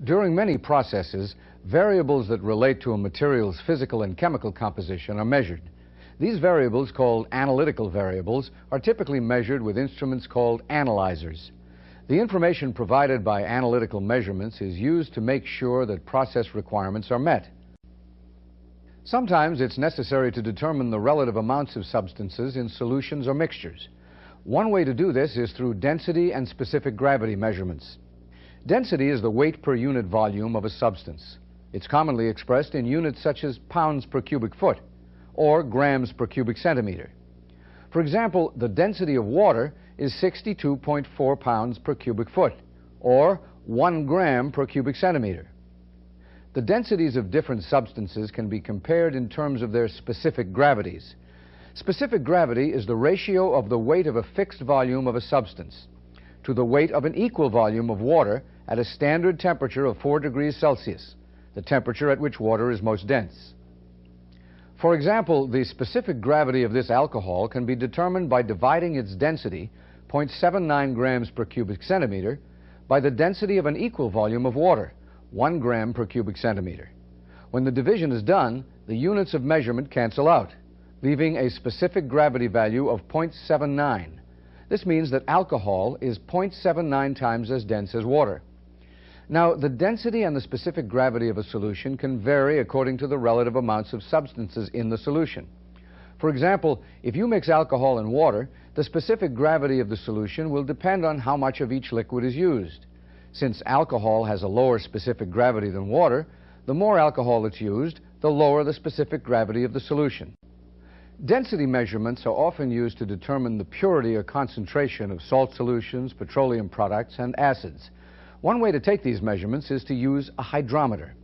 During many processes, variables that relate to a material's physical and chemical composition are measured. These variables, called analytical variables, are typically measured with instruments called analyzers. The information provided by analytical measurements is used to make sure that process requirements are met. Sometimes it's necessary to determine the relative amounts of substances in solutions or mixtures. One way to do this is through density and specific gravity measurements. Density is the weight per unit volume of a substance. It's commonly expressed in units such as pounds per cubic foot or grams per cubic centimeter. For example, the density of water is 62.4 pounds per cubic foot, or 1 gram per cubic centimeter. The densities of different substances can be compared in terms of their specific gravities. Specific gravity is the ratio of the weight of a fixed volume of a substance to the weight of an equal volume of water at a standard temperature of 4 degrees Celsius, the temperature at which water is most dense. For example, the specific gravity of this alcohol can be determined by dividing its density, 0.79 grams per cubic centimeter, by the density of an equal volume of water, 1 gram per cubic centimeter. When the division is done, the units of measurement cancel out, leaving a specific gravity value of 0.79. This means that alcohol is 0.79 times as dense as water. Now, the density and the specific gravity of a solution can vary according to the relative amounts of substances in the solution. For example, if you mix alcohol and water, the specific gravity of the solution will depend on how much of each liquid is used. Since alcohol has a lower specific gravity than water, the more alcohol that's used, the lower the specific gravity of the solution. Density measurements are often used to determine the purity or concentration of salt solutions, petroleum products, and acids. One way to take these measurements is to use a hydrometer.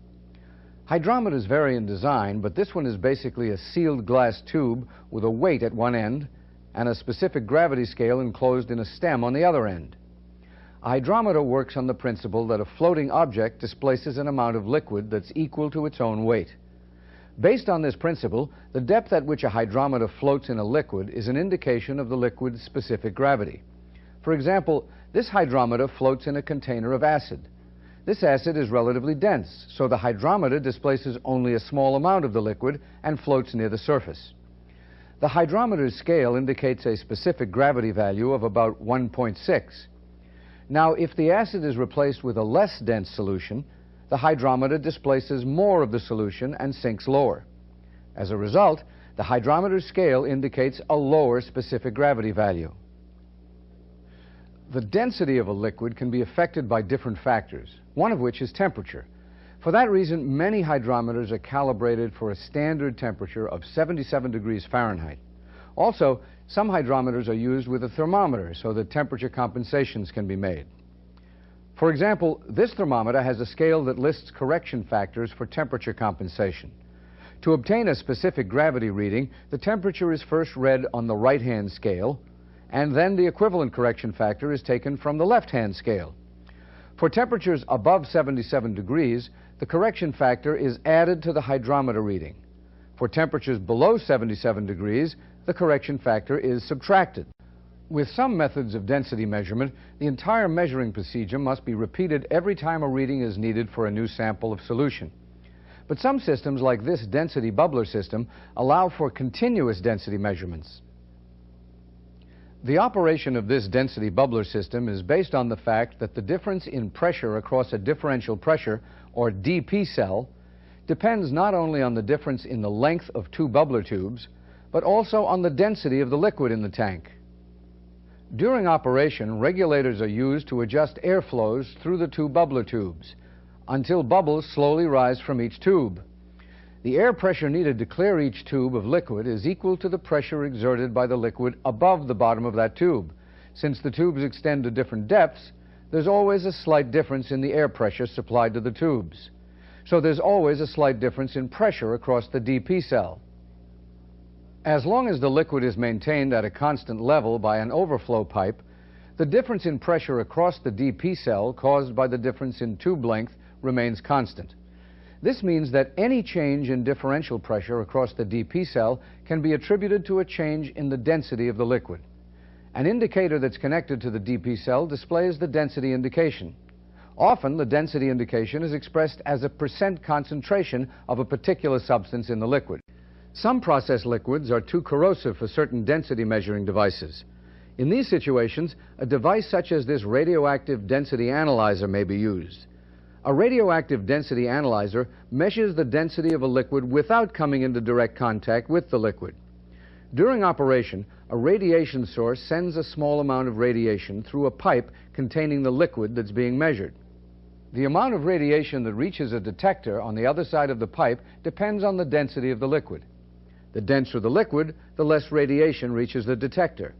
Hydrometers vary in design, but this one is basically a sealed glass tube with a weight at one end and a specific gravity scale enclosed in a stem on the other end. A hydrometer works on the principle that a floating object displaces an amount of liquid that's equal to its own weight. Based on this principle, the depth at which a hydrometer floats in a liquid is an indication of the liquid's specific gravity. For example, this hydrometer floats in a container of acid. This acid is relatively dense, so the hydrometer displaces only a small amount of the liquid and floats near the surface. The hydrometer's scale indicates a specific gravity value of about 1.6. Now, if the acid is replaced with a less dense solution, the hydrometer displaces more of the solution and sinks lower. As a result, the hydrometer's scale indicates a lower specific gravity value. The density of a liquid can be affected by different factors, one of which is temperature. For that reason, many hydrometers are calibrated for a standard temperature of 77 degrees Fahrenheit. Also, some hydrometers are used with a thermometer so that temperature compensations can be made. For example, this thermometer has a scale that lists correction factors for temperature compensation. To obtain a specific gravity reading, the temperature is first read on the right-hand scale, and then the equivalent correction factor is taken from the left-hand scale. For temperatures above 77 degrees, the correction factor is added to the hydrometer reading. For temperatures below 77 degrees, the correction factor is subtracted. With some methods of density measurement, the entire measuring procedure must be repeated every time a reading is needed for a new sample of solution. But some systems, like this density bubbler system, allow for continuous density measurements. The operation of this density bubbler system is based on the fact that the difference in pressure across a differential pressure, or DP cell, depends not only on the difference in the length of two bubbler tubes, but also on the density of the liquid in the tank. During operation, regulators are used to adjust airflows through the two bubbler tubes until bubbles slowly rise from each tube. The air pressure needed to clear each tube of liquid is equal to the pressure exerted by the liquid above the bottom of that tube. Since the tubes extend to different depths, there's always a slight difference in the air pressure supplied to the tubes. So there's always a slight difference in pressure across the DP cell. As long as the liquid is maintained at a constant level by an overflow pipe, the difference in pressure across the DP cell caused by the difference in tube length remains constant. This means that any change in differential pressure across the DP cell can be attributed to a change in the density of the liquid. An indicator that's connected to the DP cell displays the density indication. Often, the density indication is expressed as a % concentration of a particular substance in the liquid. Some process liquids are too corrosive for certain density measuring devices. In these situations, a device such as this radioactive density analyzer may be used. A radioactive density analyzer measures the density of a liquid without coming into direct contact with the liquid. During operation, a radiation source sends a small amount of radiation through a pipe containing the liquid that's being measured. The amount of radiation that reaches a detector on the other side of the pipe depends on the density of the liquid. The denser the liquid, the less radiation reaches the detector.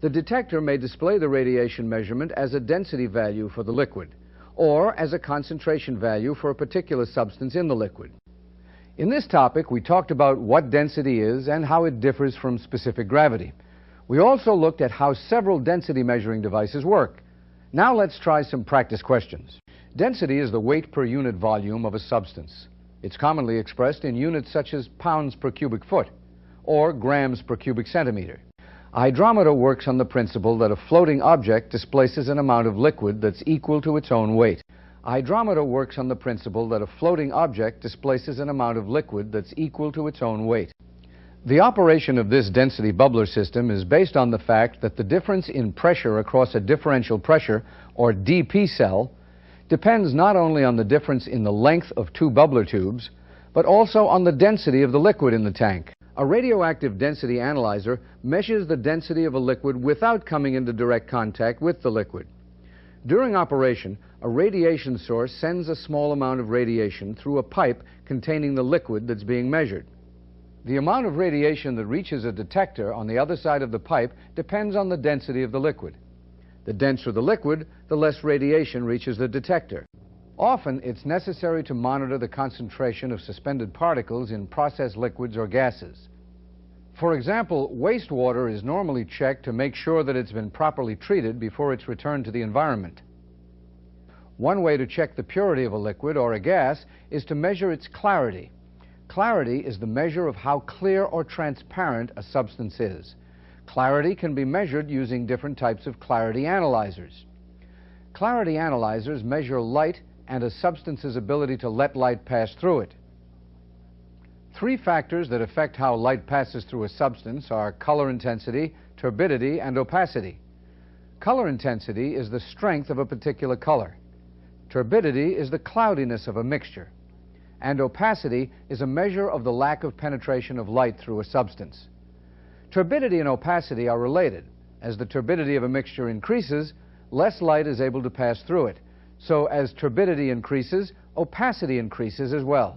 The detector may display the radiation measurement as a density value for the liquid, or as a concentration value for a particular substance in the liquid. In this topic, we talked about what density is and how it differs from specific gravity. We also looked at how several density measuring devices work. Now let's try some practice questions. Density is the weight per unit volume of a substance. It's commonly expressed in units such as pounds per cubic foot or grams per cubic centimeter. A hydrometer works on the principle that a floating object displaces an amount of liquid that's equal to its own weight. A hydrometer works on the principle that a floating object displaces an amount of liquid that's equal to its own weight. The operation of this density bubbler system is based on the fact that the difference in pressure across a differential pressure, or DP cell, depends not only on the difference in the length of two bubbler tubes, but also on the density of the liquid in the tank. A radioactive density analyzer measures the density of a liquid without coming into direct contact with the liquid. During operation, a radiation source sends a small amount of radiation through a pipe containing the liquid that's being measured. The amount of radiation that reaches a detector on the other side of the pipe depends on the density of the liquid. The denser the liquid, the less radiation reaches the detector. Often, it's necessary to monitor the concentration of suspended particles in processed liquids or gases. For example, wastewater is normally checked to make sure that it's been properly treated before it's returned to the environment. One way to check the purity of a liquid or a gas is to measure its clarity. Clarity is the measure of how clear or transparent a substance is. Clarity can be measured using different types of clarity analyzers. Clarity analyzers measure light and a substance's ability to let light pass through it. Three factors that affect how light passes through a substance are color intensity, turbidity, and opacity. Color intensity is the strength of a particular color. Turbidity is the cloudiness of a mixture. And opacity is a measure of the lack of penetration of light through a substance. Turbidity and opacity are related. As the turbidity of a mixture increases, less light is able to pass through it. So as turbidity increases, opacity increases as well.